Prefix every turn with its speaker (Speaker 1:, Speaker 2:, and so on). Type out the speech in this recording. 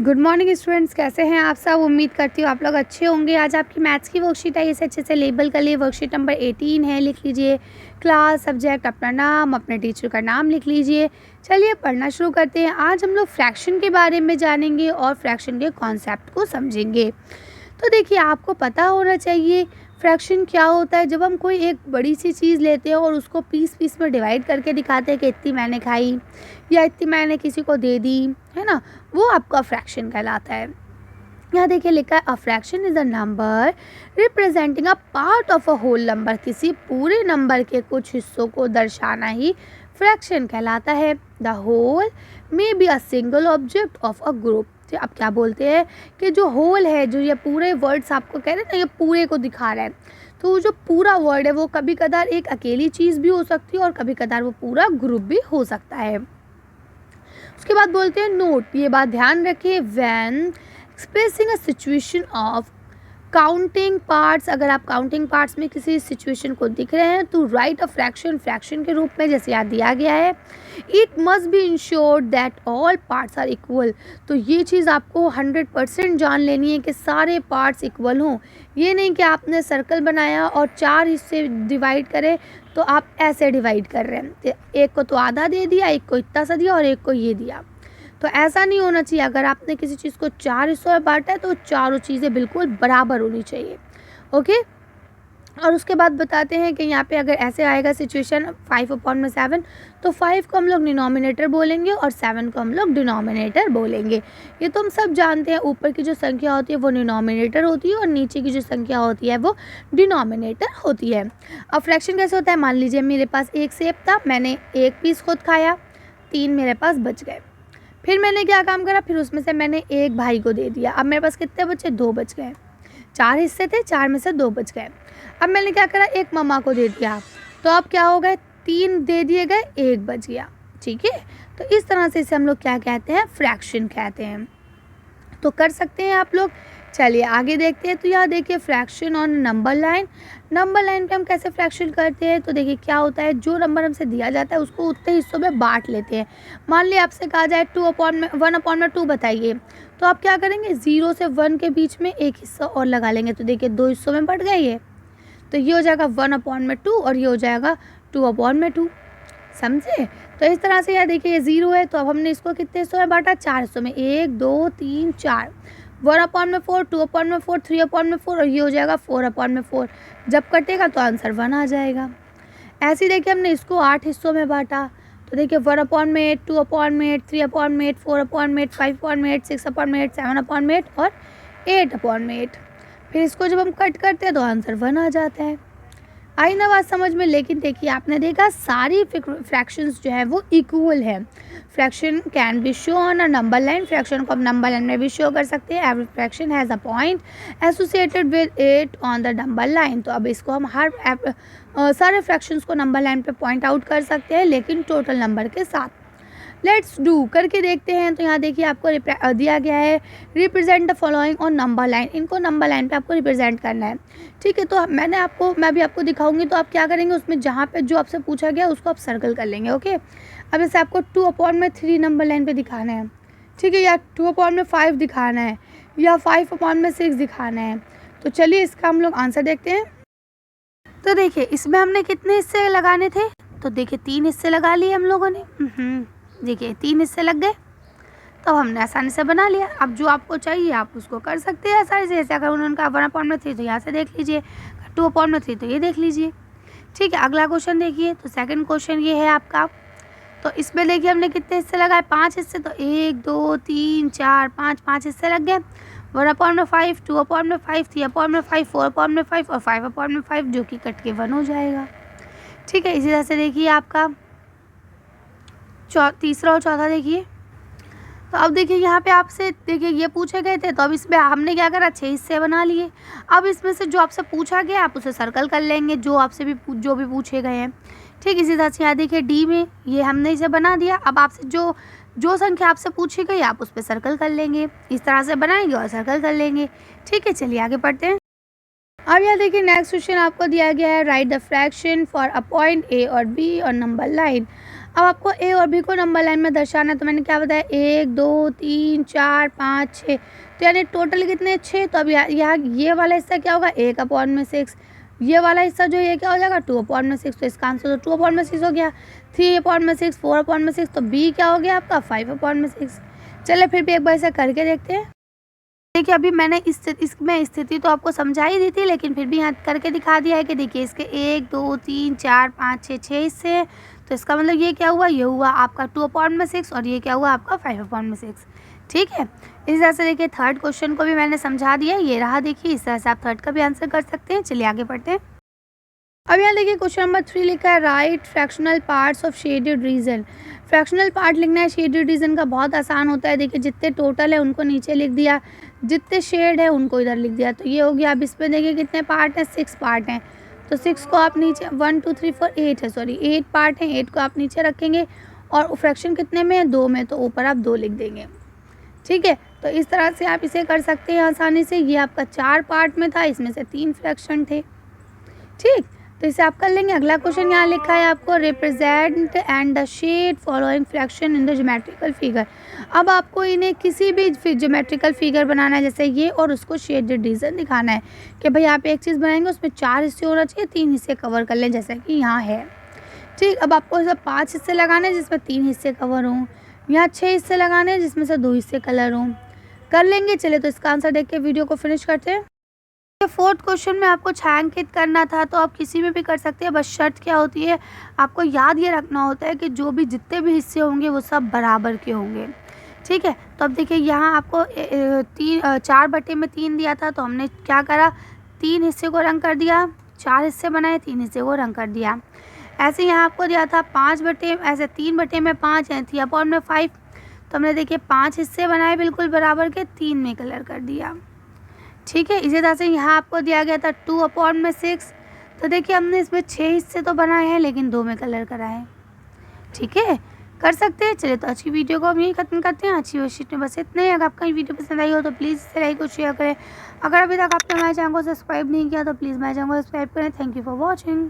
Speaker 1: Good morning students, कैसे हैं आप सब। उम्मीद करती हूँ आप लोग अच्छे होंगे। आज आपकी मैथ्स की वर्कशीट है, इसे अच्छे से लेबल कर लिए। वर्कशीट नंबर 18 है, लिख लीजिए क्लास, सब्जेक्ट, अपना नाम, अपने टीचर का नाम लिख लीजिए। चलिए पढ़ना शुरू करते हैं। आज हम लोग फ्रैक्शन के बारे में जानेंगे और फ्रैक्शन के कॉन्सेप्ट को समझेंगे। तो देखिए, आपको पता होना चाहिए फ्रैक्शन क्या होता है। जब हम कोई एक बड़ी सी चीज़ लेते हैं और उसको पीस में डिवाइड करके दिखाते हैं कि इतनी मैंने खाई या इतनी मैंने किसी को दे दी, है ना, वो आपका फ्रैक्शन कहलाता है। यहाँ देखिए लिखा है, a fraction is a number representing a part of a whole number. किसी पूरे नंबर के कुछ हिस्सों को दर्शाना ही फ्रैक्शन कहलाता है। The whole may be a single object of a group. आप क्या बोलते हैं कि जो होल है, जो ये पूरे वर्ड्स आपको कह रहे हैं ना, ये पूरे को दिखा रहा है, तो जो पूरा वर्ड है वो कभी कदार एक अकेली चीज़ भी हो सकती है और कभी कदार वो पूरा ग्रुप भी हो सकता है। उसके बाद बोलते हैं नोट, ये बात ध्यान रखिए, when expressing a situation of counting parts. अगर आप काउंटिंग पार्ट्स में किसी सिचुएशन को दिख रहे हैं तो राइट अ फ्रैक्शन, फ्रैक्शन के रूप में जैसे यहाँ दिया गया है। It must be insured that all parts are equal. तो ये चीज़ आपको 100% जान लेनी है कि सारे पार्ट्स इक्वल हों। ये नहीं कि आपने सर्कल बनाया और 4 हिस्से डिवाइड करे तो आप ऐसे डिवाइड कर रहे हैं, तो एक को तो आधा दे दिया, एक को इतना सा दिया और एक को ये दिया। तो ऐसा नहीं होना चाहिए। अगर आपने किसी चीज़ को 4 हिस्सों में बांटा है तो चारों चीज़ें बिल्कुल बराबर होनी चाहिए। ओके, और उसके बाद बताते हैं कि यहाँ पे अगर ऐसे आएगा सिचुएशन 5/7, तो 5 को हम लोग डिनोमिनेटर बोलेंगे और 7 को हम लोग डिनोमिनेटर बोलेंगे। ये तो हम सब जानते हैं, ऊपर की जो संख्या होती है वो डिनोमिनेटर होती है और नीचे की जो संख्या होती है वो डिनोमिनेटर होती है। अब फ्रैक्शन कैसे होता है, मान लीजिए मेरे पास एक सेब था, मैंने एक पीस खुद खाया, 3 मेरे पास बच गए। फिर मैंने क्या काम करा, फिर उसमें से मैंने एक भाई को दे दिया। अब मेरे पास कितने बचे, 2 बच गए। 4 हिस्से थे, 4 में से 2 बच गए। अब मैंने क्या करा, एक मम्मा को दे दिया, तो अब क्या हो गए, 3 दे दिए गए, 1 बच गया। ठीक है, तो इस तरह से इसे हम लोग क्या कहते हैं, फ्रैक्शन कहते हैं। तो कर सकते हैं आप लोग। चलिए आगे देखते हैं। तो यहाँ देखिए fraction on number line. Number line पे हम कैसे फ्रैक्शन करते हैं, तो देखिए क्या होता है, जो नंबर हमसे दिया जाता है उसको उतने हिस्सों में बांट लेते हैं। मान लिया आपसे कहा जाए 1/2 बताइए, तो आप क्या करेंगे, 0 से 1 के बीच में एक हिस्सा और लगा लेंगे, तो देखिए 2 हिस्सों में बढ़ गया ये। तो ये हो जाएगा 1/2 और ये हो जाएगा 2/2। समझे। तो इस तरह से यार देखिए ये 0 है, तो अब हमने इसको कितने हिस्सों में बांटा, 4 हिस्सों में, 1 2 3 4। 1/4, 2/4, 3/4 और ये हो जाएगा 4/4। जब कटेगा तो आंसर 1 आ जाएगा। ऐसे ही देखिए हमने इसको 8 हिस्सों में बांटा, तो देखिए 1/8, 2/8, 3/8, 4/8, 5/8, 6/8, 7/8 और 8/8। फिर इसको जब हम कट करते हैं तो आंसर 1 आ जाता है। आई ना बात समझ में। लेकिन देखिए आपने देखा सारी फ्रैक्शंस जो है वो इक्वल है। Fraction can be show on a number line. Fraction को हम नंबर लाइन में भी शो कर सकते हैं। Every fraction has a point associated with it on the number line. तो अब इसको हम सारे फ्रैक्शंस को नंबर लाइन पे पॉइंट आउट कर सकते हैं, लेकिन टोटल नंबर के साथ। लेट्स डू करके देखते हैं। तो यहाँ देखिए आपको दिया गया है, represent the following on number line. इनको नंबर लाइन पे आपको रिप्रेजेंट करना है। ठीक है, तो मैं भी आपको दिखाऊंगी, तो आप क्या करेंगे, उसमें जहाँ पे जो आपसे पूछा गया उसको आप सर्कल कर लेंगे। ओके, अब जैसे आपको 2/3 नंबर लाइन पे दिखाना है, ठीक है, या 2/5 दिखाना है, या 5/6 दिखाना है। तो चलिए इसका हम लोग आंसर देखते हैं। तो देखिए इसमें हमने कितने हिस्से लगाने थे, तो देखिए 3 हिस्से लगा लिए हम लोगों ने। देखिए 3 हिस्से लग गए, तो हमने आसानी से बना लिया। अब जो आपको चाहिए आप उसको कर सकते हैं आसानी से। जैसे अगर उन्होंने कहा 1/3 तो यहाँ से देख लीजिए, 2/3 तो ये देख लीजिए। ठीक है, अगला क्वेश्चन देखिए। तो सेकंड क्वेश्चन ये है आपका। तो इसमें देखिए हमने कितने हिस्से लगाए, 5 हिस्से। तो 1 2 3 4 5 हिस्से लग गए। 1/5, 2/5, 3/5, 4/5 और 5/5, जो कि कट के 1 हो जाएगा। ठीक है, इसी तरह से देखिए आपका तीसरा और चौथा देखिए। तो अब देखिए यहाँ पे आपसे देखिए ये पूछे गए थे, तो अब इसमें हमने क्या करा, 6 हिस्से बना लिए। अब इसमें से जो आपसे पूछा गया आप उसे सर्कल कर लेंगे, जो भी पूछे गए हैं। ठीक, इसी तरह से यहाँ देखिए डी में ये हमने इसे बना दिया। अब आपसे जो संख्या आपसे पूछी गई आप उस पर सर्कल कर लेंगे। इस तरह से बनाएंगे और सर्कल कर लेंगे। ठीक है, चलिए आगे पढ़ते हैं। अब यहाँ देखिए नेक्स्ट क्वेश्चन आपको दिया गया है, right the fraction for a point A और बी और नंबर लाइन। अब आपको ए और बी को नंबर लाइन में दर्शाना है। तो मैंने क्या बताया, 1 2 3 4 5 6, तो यानी टोटल कितने 6। तो अब यहाँ ये वाला हिस्सा क्या होगा, 1/6, ये वाला हिस्सा जो ये क्या हो जाएगा 2/6। तो इसका आंसर तो 2/6 हो गया। 3/6, 4/6, तो बी क्या हो गया आपका 5/6। चलिए फिर भी एक बार इसे करके देखते हैं। देखिए अभी मैंने इसमें स्थिति तो आपको समझा ही दी थी, लेकिन फिर भी यहाँ करके दिखा दिया है कि देखिए इसके 1 2 3 4 5 6 6 हिस्से हैं। तो इसका मतलब ये क्या हुआ, ये हुआ आपका 2/6 और ये क्या हुआ आपका 5/6। ठीक है, इस तरह से देखिए थर्ड क्वेश्चन को भी मैंने समझा दिया, ये रहा। देखिए इस तरह से आप थर्ड का भी आंसर कर सकते हैं। चलिए आगे बढ़ते हैं। अब यहाँ देखिए क्वेश्चन नंबर 3 लिखा है, right fractional parts of shaded region. Fractional part लिखना है शेडेड रीजन का, बहुत आसान होता है। देखिए जितने टोटल है उनको नीचे लिख दिया, जितने शेड है उनको इधर लिख दिया। तो ये हो गया। अब इसमें देखिए कितने पार्ट हैं, 6 पार्ट हैं। तो 6 को आप नीचे 1 2 3 4 8 है, सॉरी 8 पार्ट हैं, 8 को आप नीचे रखेंगे और फ्रैक्शन कितने में है, 2 में, तो ऊपर आप 2 लिख देंगे। ठीक है, तो इस तरह से आप इसे कर सकते हैं आसानी से। ये आपका 4 पार्ट में था, इसमें से 3 फ्रैक्शन थे। ठीक, तो इसे आप कर लेंगे। अगला क्वेश्चन यहाँ लिखा है आपको, represent and the shade following fraction in the geometrical figure. अब आपको इन्हें किसी भी ज्योमेट्रिकल फिगर बनाना है, जैसे ये, और उसको शेडेड रीजन दिखाना है कि भाई आप एक चीज़ बनाएंगे उसमें 4 हिस्से होना चाहिए, 3 हिस्से कवर कर लें, जैसा कि यहाँ है। ठीक, अब आपको सब 5 हिस्से लगाने हैं जिसमें 3 हिस्से कवर हों। यहाँ 6 हिस्से लगाने हैं जिसमें से 2 हिस्से कलर हों। कर लेंगे। चलिए तो इसका आंसर देख के वीडियो को फिनिश करते हैं। फोर्थ क्वेश्चन में आपको छायांकित करना था, तो आप किसी में भी कर सकते हैं। बस शर्त क्या होती है, आपको याद ये रखना होता है कि जो भी जितने भी हिस्से होंगे वो सब बराबर के होंगे। ठीक है, तो अब देखिए यहाँ आपको 4/3 दिया था, तो हमने क्या करा, 3 हिस्से को रंग कर दिया, 4 हिस्से बनाए, 3 हिस्से को रंग कर दिया। ऐसे यहाँ आपको दिया था 5/, ऐसे 3/5 है, 3/5, तो हमने देखिए 5 हिस्से बनाए बिल्कुल बराबर के, 3 में कलर कर दिया। ठीक है, इसी तरह से यहाँ आपको दिया गया था 2/6, तो देखिए हमने इसमें 6 हिस्से तो बनाए हैं लेकिन 2 में कलर करा है। ठीक है, कर सकते हैं। चलिए तो अच्छी वीडियो को हम यही खत्म करते हैं। अच्छी वर्कशीट में बस इतने ही। अगर आपका ये वीडियो पसंद आई हो तो प्लीज़ इसे लाइक और शेयर करें। अगर अभी तक आपने हमारे चैनल को सब्सक्राइब नहीं किया तो प्लीज़ हमारे चैनल को सब्सक्राइब करें। Thank you for watching.